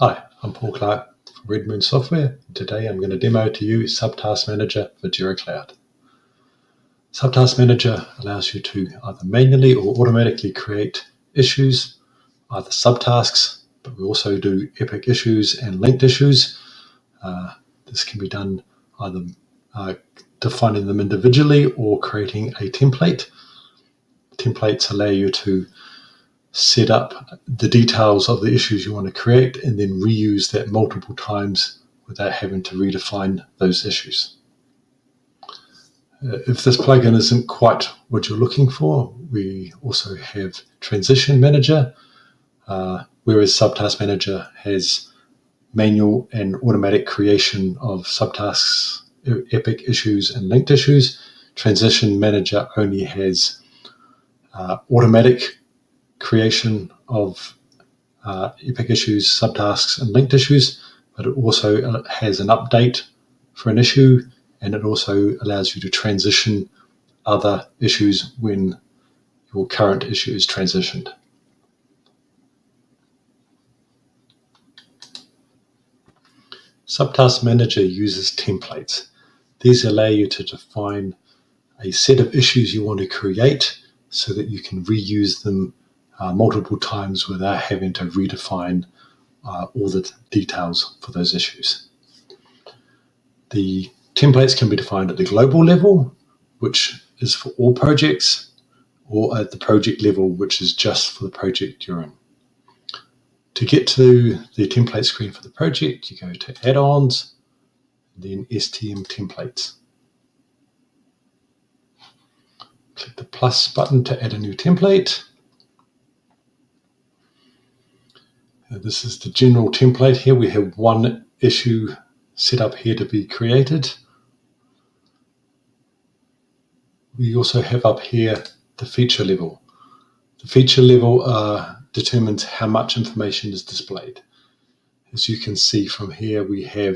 Hi, I'm Paul Clark from Red Moon Software. Today I'm going to demo to you Subtask Manager for Jira Cloud. Subtask Manager allows you to either manually or automatically create issues, either subtasks, but we also do epic issues and linked issues. This can be done either defining them individually or creating a template. Templates allow you to set up the details of the issues you want to create and then reuse that multiple times without having to redefine those issues. If this plugin isn't quite what you're looking for, we also have Transition Manager, whereas Subtask Manager has manual and automatic creation of subtasks, epic issues, and linked issues. Transition Manager only has automatic creation of epic issues, subtasks, and linked issues, but it also has an update for an issue, and it also allows you to transition other issues when your current issue is transitioned. Subtask Manager uses templates. These allow you to define a set of issues you want to create so that you can reuse them multiple times without having to redefine all the details for those issues. The templates can be defined at the global level, which is for all projects, or at the project level, which is just for the project you're in. To get to the template screen for the project, you go to Add-ons, then STM Templates. Click the plus button to add a new template. This is the general template here. We have one issue set up here to be created. We also have up here the feature level. The feature level determines how much information is displayed. As you can see from here, we have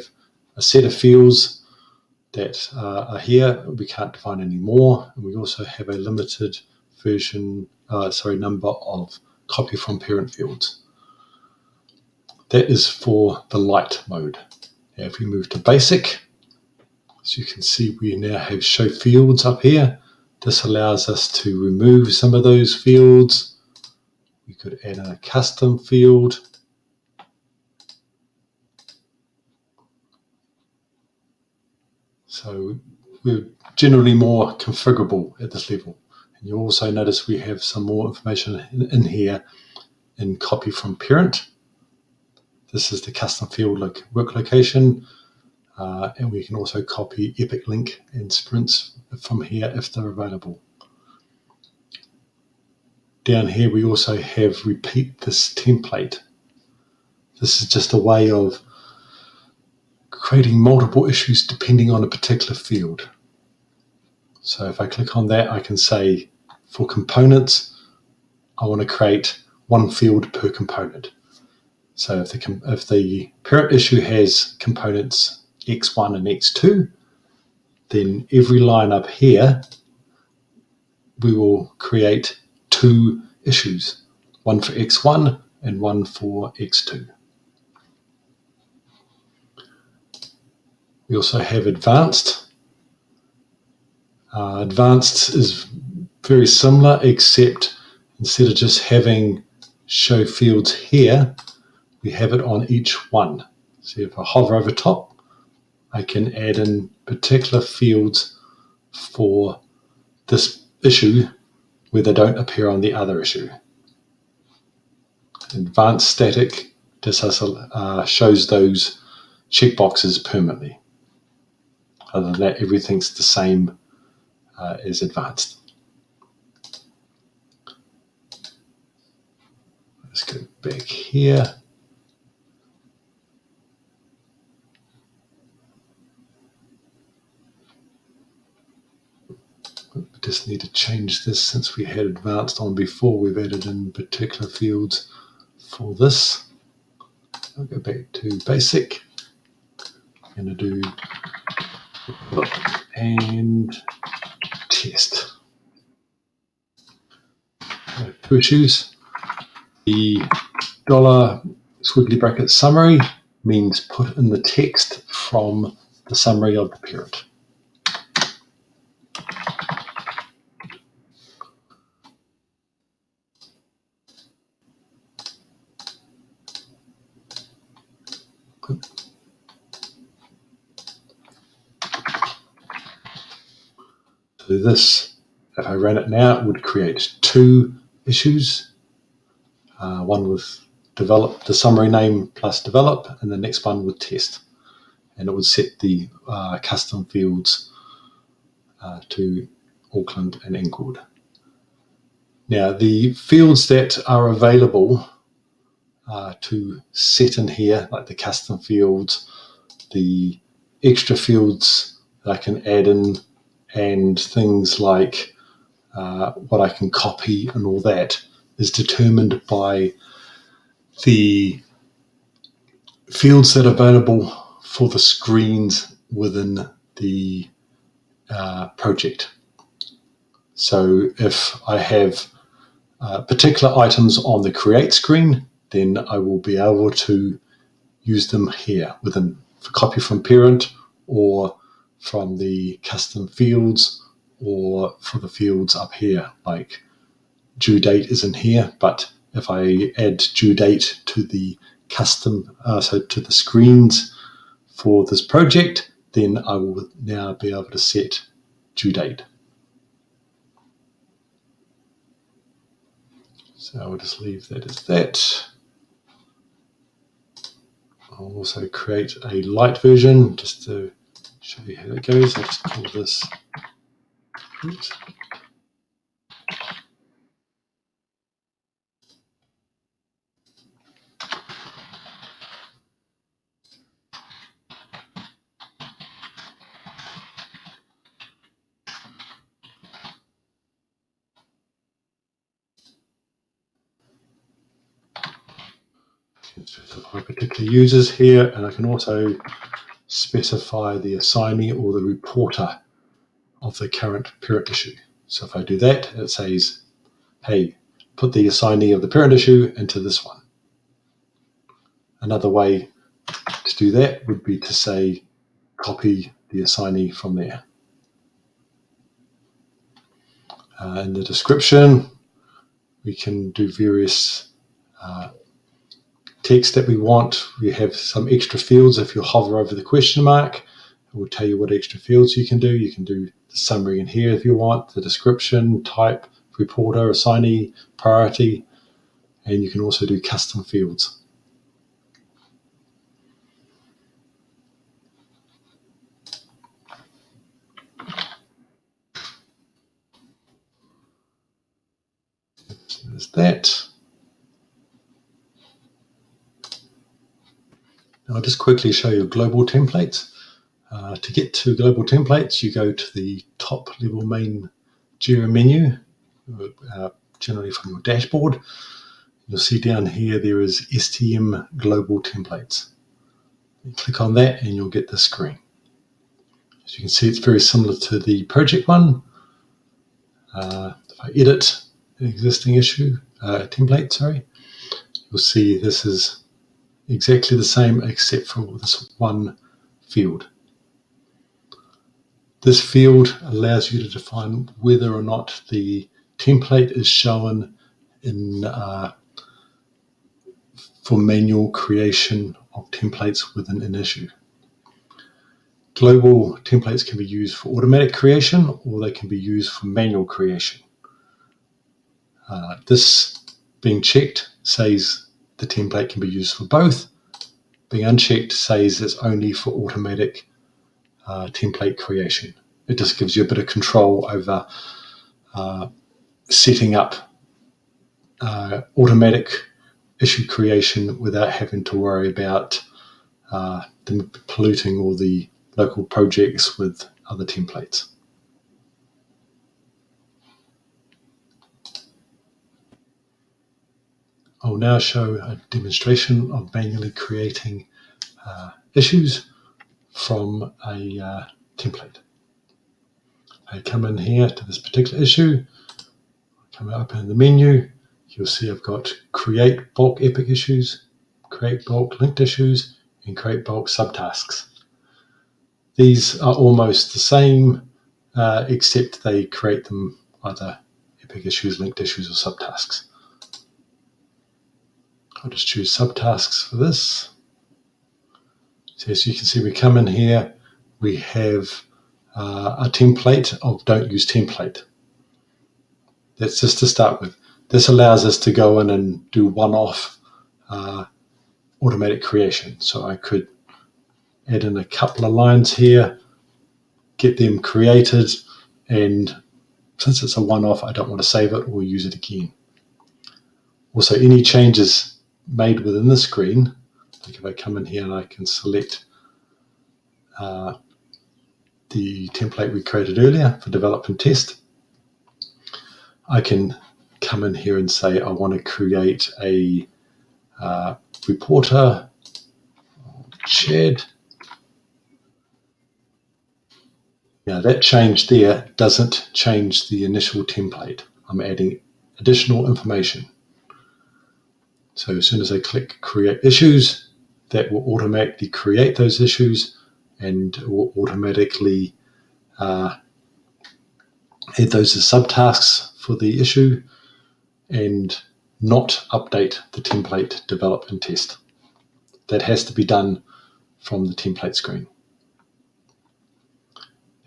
a set of fields that are here. We can't define any more. And we also have a limited number of copy from parent fields. That is for the light mode. Now if we move to basic, as you can see, we now have show fields up here. This allows us to remove some of those fields. We could add a custom field. So we're generally more configurable at this level. And you'll also notice we have some more information in here in copy from parent. This is the custom field like work location, and we can also copy epic link and sprints from here if they're available. Down here we also have repeat this template. This is just a way of creating multiple issues depending on a particular field. So if I click on that, I can say for components, I want to create one field per component. So if the parent issue has components X1 and X2, then every line up here, we will create two issues, one for X1 and one for X2. We also have advanced. Advanced is very similar, except instead of just having show fields here, we have it on each one. So if I hover over top, I can add in particular fields for this issue where they don't appear on the other issue. Advanced static just shows those checkboxes permanently. Other than that, everything's the same as advanced. Let's go back here. We just need to change this since we had advanced on before. We've added in particular fields for this. I'll go back to basic. I'm going to do and test. Two issues. The squiggly bracket summary means put in the text from the summary of the parent. So this, if I ran it now, it would create two issues, one with develop, the summary name plus develop, and the next one with test. And it would set the custom fields to Auckland and Inglewood. Now, the fields that are available to set in here, like the custom fields, the extra fields that I can add in, and things like what I can copy and all that, is determined by the fields that are available for the screens within the project. So if I have particular items on the create screen, then I will be able to use them here within for copy from parent, or from the custom fields, or for the fields up here, like due date is in here, but if I add due date to the custom, so to the screens for this project, then I will now be able to set due date. So I'll just leave that as that. I'll also create a light version just to show you how it goes. I'll just call this. Oops. Specify particular users here, and I can also specify the assignee or the reporter of the current parent issue. So if I do that, it says, hey, put the assignee of the parent issue into this one. Another way to do that would be to say, copy the assignee from there. In the description, we can do various text that we want. We have some extra fields. If you hover over the question mark, it will tell you what extra fields you can do. You can do the summary in here if you want, the description, type, reporter, assignee, priority, and you can also do custom fields. So there's that. I'll just quickly show you global templates. To get to global templates, you go to the top level main Jira menu, generally from your dashboard. You'll see down here there is STM global templates. You click on that and you'll get this screen. As you can see, it's very similar to the project one. If I edit an existing issue, template, you'll see this is exactly the same except for this one field. This field allows you to define whether or not the template is shown in for manual creation of templates within an issue. Global templates can be used for automatic creation, or they can be used for manual creation. This being checked says the template can be used for both. Being unchecked says it's only for automatic template creation. It just gives you a bit of control over setting up automatic issue creation without having to worry about them polluting all the local projects with other templates. I'll now show a demonstration of manually creating issues from a template. I come in here to this particular issue, come up in the menu, you'll see I've got create bulk epic issues, create bulk linked issues, and create bulk subtasks. These are almost the same, except they create them either epic issues, linked issues, or subtasks. I'll just choose subtasks for this. So as you can see, we come in here, we have a template of don't use template. That's just to start with. This allows us to go in and do one-off automatic creation. So I could add in a couple of lines here, get them created, and since it's a one-off, I don't want to save it or use it again. Also, any changes made within the screen, like if I come in here and I can select the template we created earlier for develop and test, I can come in here and say I want to create a reporter, shared. Now that change there doesn't change the initial template. I'm adding additional information. So as soon as I click create issues, that will automatically create those issues and will automatically add those as subtasks for the issue and not update the template develop and test. That has to be done from the template screen.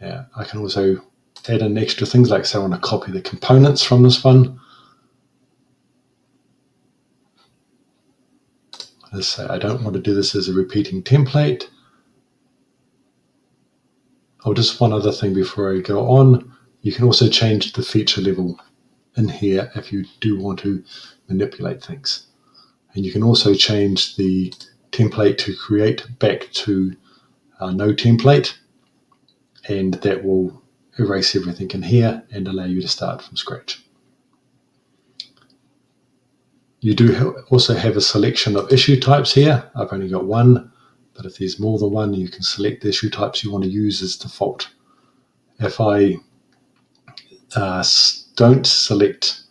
Yeah, I can also add in extra things, like say I want to copy the components from this one. Let's say I don't want to do this as a repeating template. Oh, just one other thing before I go on. You can also change the feature level in here if you do want to manipulate things. And you can also change the template to create back to no template, and that will erase everything in here and allow you to start from scratch. You do also have a selection of issue types here. I've only got one, but if there's more than one, you can select the issue types you want to use as default. If I don't select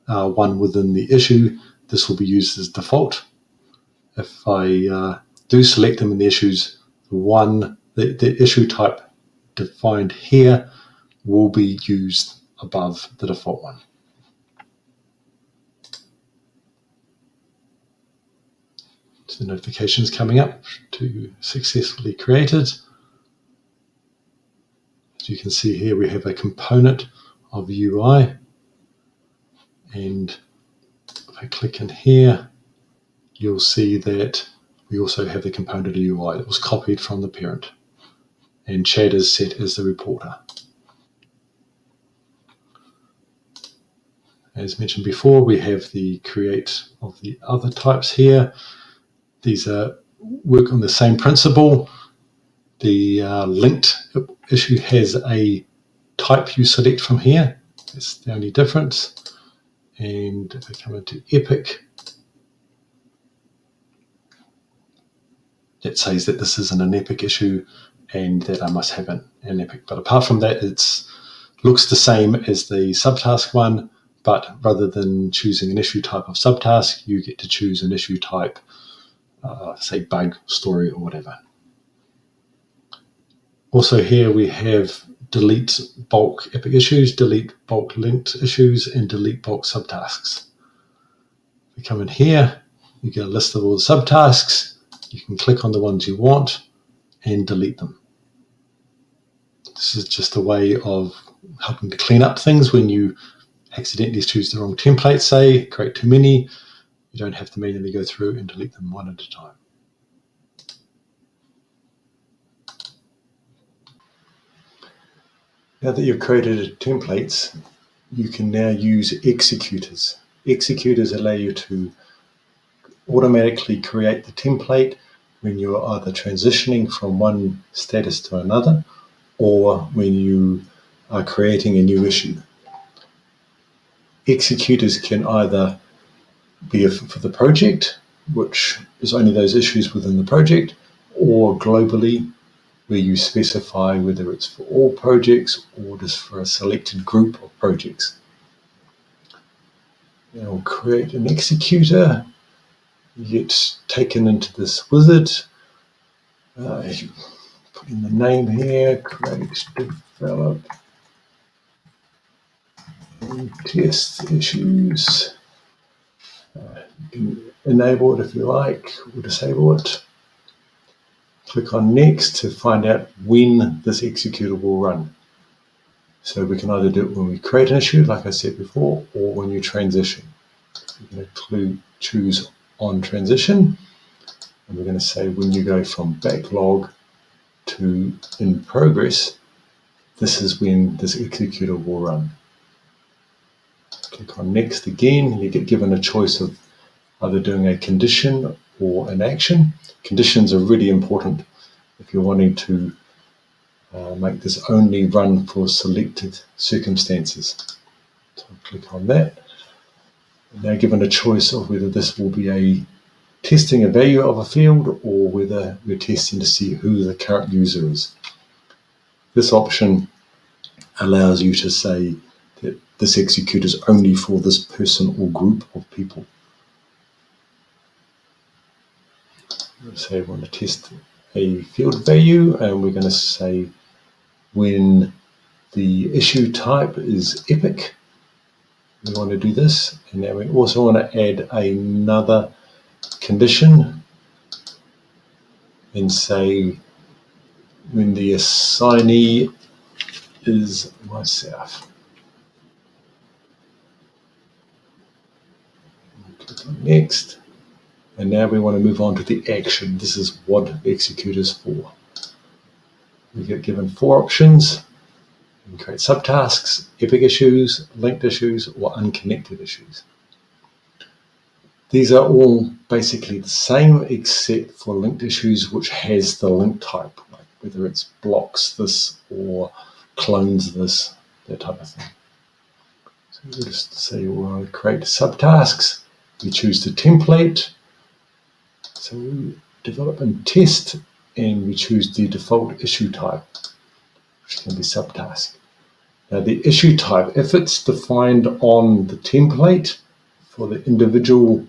one within the issue, this will be used as default. If I do select them in the issues, the issue type defined here will be used above the default one. So the notifications coming up to successfully created. As you can see here, we have a component of UI, and if I click in here, you'll see that we also have the component of UI that was copied from the parent, and Chad is set as the reporter. As mentioned before, we have the create of the other types here. These work on the same principle. The linked issue has a type you select from here. That's the only difference. And if I come into Epic, it says that this isn't an Epic issue and that I must have an Epic. But apart from that, it looks the same as the subtask one, but rather than choosing an issue type of subtask, you get to choose an issue type, say bug, story, or whatever. Also here we have delete bulk epic issues, delete bulk linked issues, and delete bulk subtasks. If you come in here, you get a list of all the subtasks. You can click on the ones you want and delete them. This is just a way of helping to clean up things when you accidentally choose the wrong template, say, create too many. You don't have to manually go through and delete them one at a time. Now that you've created templates, you can now use executors. Executors allow you to automatically create the template when you're either transitioning from one status to another, or when you are creating a new issue. Executors can either be for the project, which is only those issues within the project, or globally, where you specify whether it's for all projects or just for a selected group of projects. Now we'll create an executor. You get taken into this wizard. You put in the name here, create, develop, and test issues. You can enable it if you like, or disable it. Click on next to find out when this executor will run. So we can either do it when we create an issue, like I said before, or when you transition. We're going to choose on transition, and we're going to say when you go from backlog to in progress, this is when this executor will run. Click on next again. You get given a choice of either doing a condition or an action. Conditions are really important if you're wanting to make this only run for selected circumstances. So click on that. Now given a choice of whether this will be testing a value of a field or whether we're testing to see who the current user is. This option allows you to say that this execute is only for this person or group of people. Say we want to test a field value, and we're going to say when the issue type is epic, we want to do this. And now we also want to add another condition and say when the assignee is myself. Click on next. And now we want to move on to the action. This is what the execute is for. We get given 4 options. We can create subtasks, epic issues, linked issues, or unconnected issues. These are all basically the same except for linked issues, which has the link type, like whether it's blocks this or clones this, that type of thing. So we'll just say we'll create subtasks. We choose the template. So we develop and test, and we choose the default issue type, which can be subtask. Now the issue type, if it's defined on the template for the individual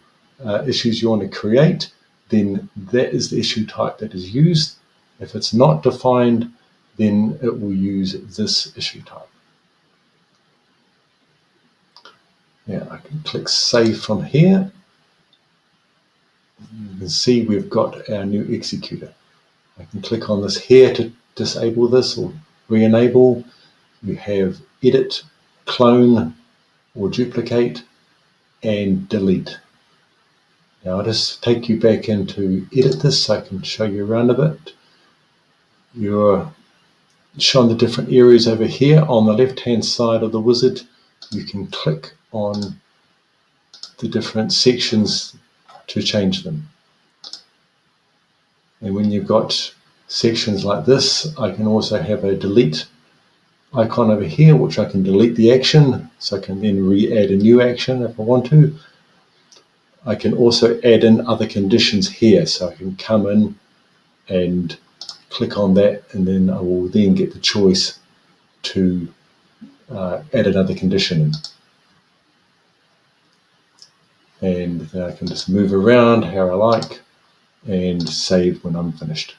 issues you want to create, then that is the issue type that is used. If it's not defined, then it will use this issue type. Now I can click Save from here. You can see we've got our new executor. I can click on this here to disable this or re-enable. We have edit, clone or duplicate, and delete. Now I'll just take you back into edit this so I can show you around a bit. You're shown the different areas over here. On the left hand side of the wizard, you can click on the different sections to change them. And when you've got sections like this, I can also have a delete icon over here, which I can delete the action, so I can then re-add a new action if I want to. I can also add in other conditions here, so I can come in and click on that, and then I will then get the choice to add another condition in. And then I can just move around how I like and save when I'm finished.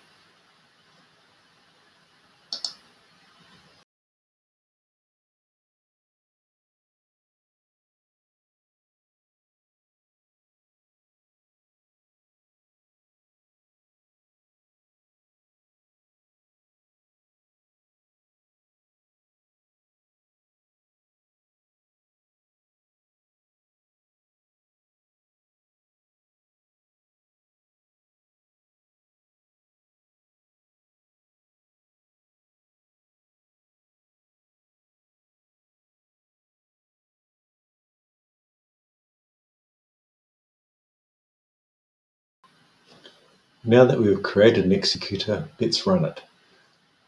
Now that we've created an executor, let's run it.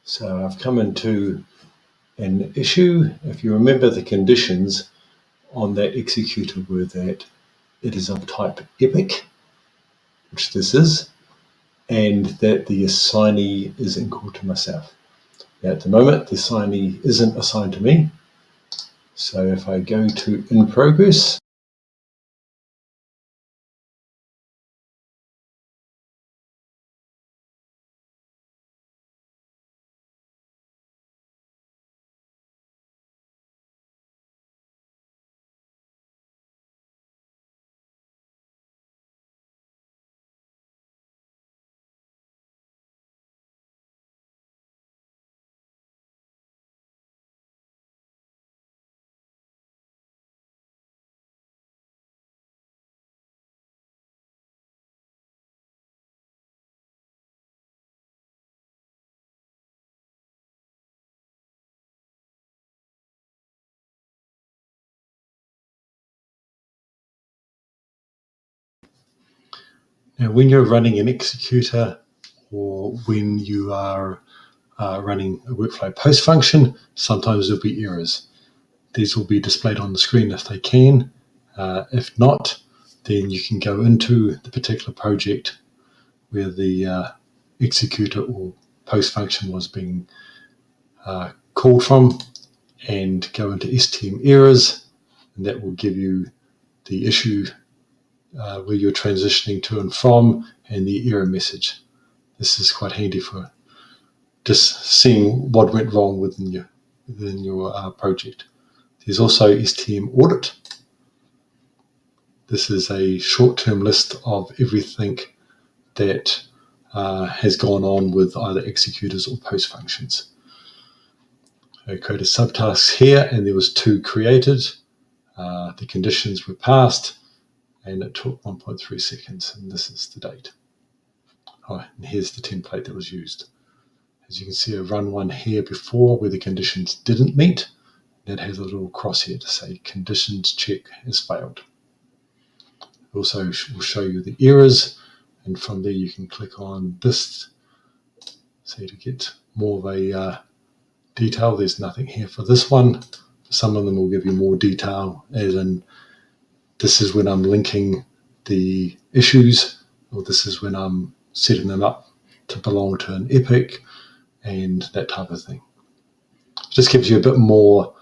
So I've come into an issue. If you remember, the conditions on that executor were that it is of type epic, which this is, and that the assignee is equal to myself. Now at the moment, the assignee isn't assigned to me. So if I go to in progress, Now, when you're running an executor or when you are running a workflow post function, sometimes there'll be errors. These will be displayed on the screen if they can. If not, then you can go into the particular project where the executor or post function was being called from and go into STM errors, and that will give you the issue where you're transitioning to and from and the error message. This is quite handy for just seeing what went wrong within your project. There's also STM Audit. This is a short-term list of everything that has gone on with either executors or post functions. I created subtasks here, and there was 2 created. The conditions were passed, and it took 1.3 seconds, and this is the date. Oh, and here's the template that was used. As you can see, I run one here before where the conditions didn't meet. That has a little cross here to say conditions check has failed. It also will show you the errors, and from there you can click on this. So to get more of a detail, there's nothing here for this one. For some of them will give you more detail, as in this is when I'm linking the issues, or this is when I'm setting them up to belong to an epic, and that type of thing. It just gives you a bit more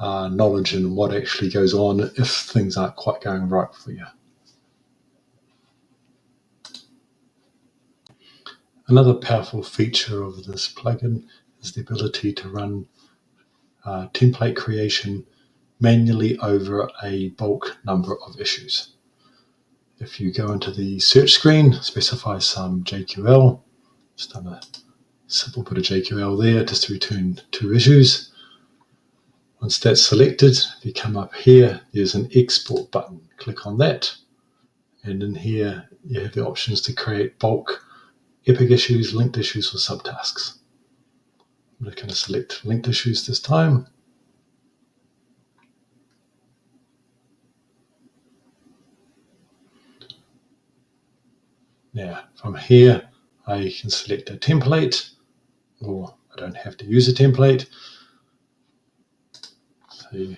knowledge in what actually goes on if things aren't quite going right for you. Another powerful feature of this plugin is the ability to run template creation manually over a bulk number of issues. If you go into the search screen, specify some JQL, just done a simple bit of JQL there just to return 2 issues. Once that's selected, if you come up here, there's an export button. Click on that, and in here you have the options to create bulk epic issues, linked issues, or subtasks. I'm going to select linked issues this time. Now, from here, I can select a template, or I don't have to use a template. So,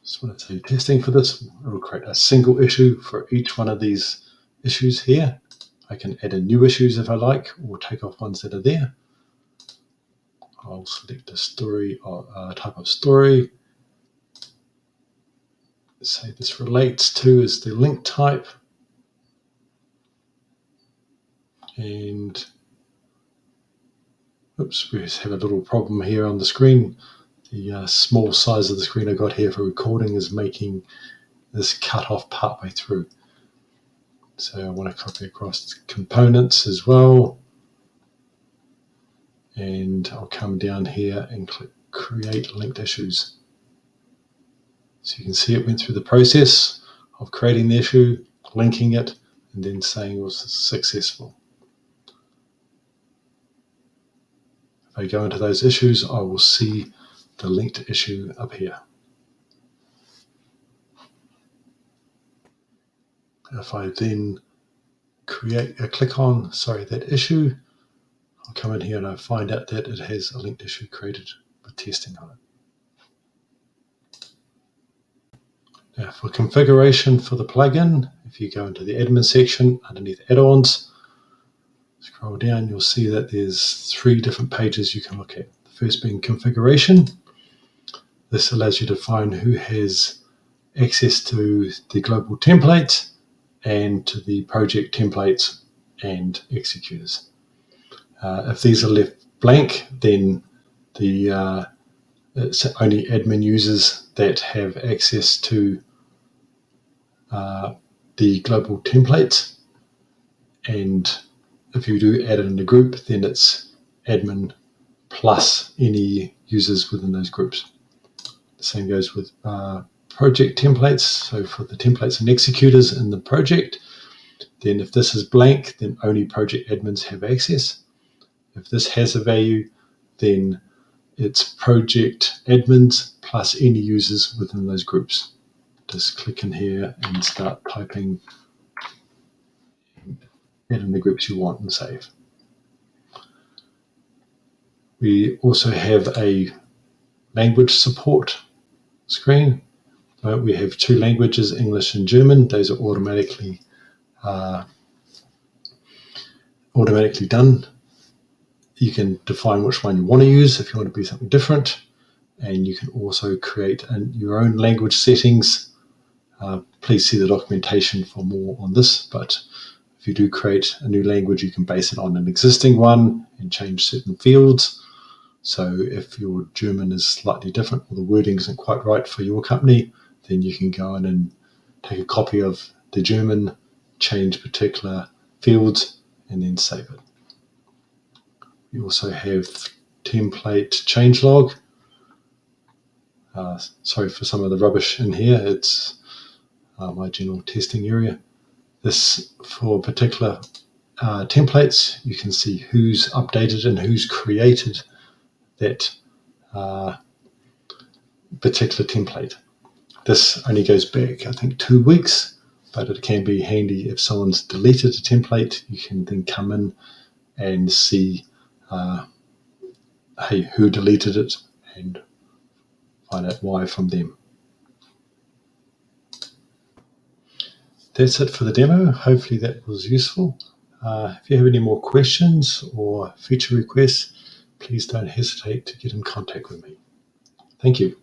just want to do testing for this. It will create a single issue for each one of these issues here. I can add in new issues if I like, or take off ones that are there. I'll select a story or type of story. Say this relates to is the link type. And oops, we have a little problem here on the screen. The small size of the screen I got here for recording is making this cut off partway through. So I want to copy across components as well. And I'll come down here and click create linked issues. So you can see it went through the process of creating the issue, linking it, and then saying it was successful. If I go into those issues, I will see the linked issue up here. If I then click on that issue, I'll come in here and I find out that it has a linked issue created with testing on it. Now for configuration for the plugin, if you go into the admin section underneath add-ons, scroll down, you'll see that there's 3 different pages you can look at. The first being configuration. This allows you to find who has access to the global templates and to the project templates and executors. If these are left blank, then it's only admin users that have access to the global templates, and if you do add it in a group, then it's admin plus any users within those groups. The same goes with project templates. So for the templates and executors in the project, then if this is blank, then only project admins have access. If this has a value, then it's project admins plus any users within those groups. Just click in here and start typing add in the groups you want and save. We also have a language support screen. We have 2 languages, English and German. Those are automatically done. You can define which one you want to use if you want to be something different, and you can also create your own language settings. Please see the documentation for more on this, but if you do create a new language, you can base it on an existing one and change certain fields. So if your German is slightly different or the wording isn't quite right for your company, then you can go in and take a copy of the German, change particular fields, and then save it. You also have template changelog. Sorry for some of the rubbish in here. It's my general testing area. This, for particular templates, you can see who's updated and who's created that particular template. This only goes back, I think, 2 weeks, but it can be handy if someone's deleted a template. You can then come in and see who deleted it and find out why from them. That's it for the demo. Hopefully that was useful. If you have any more questions or feature requests, please don't hesitate to get in contact with me. Thank you.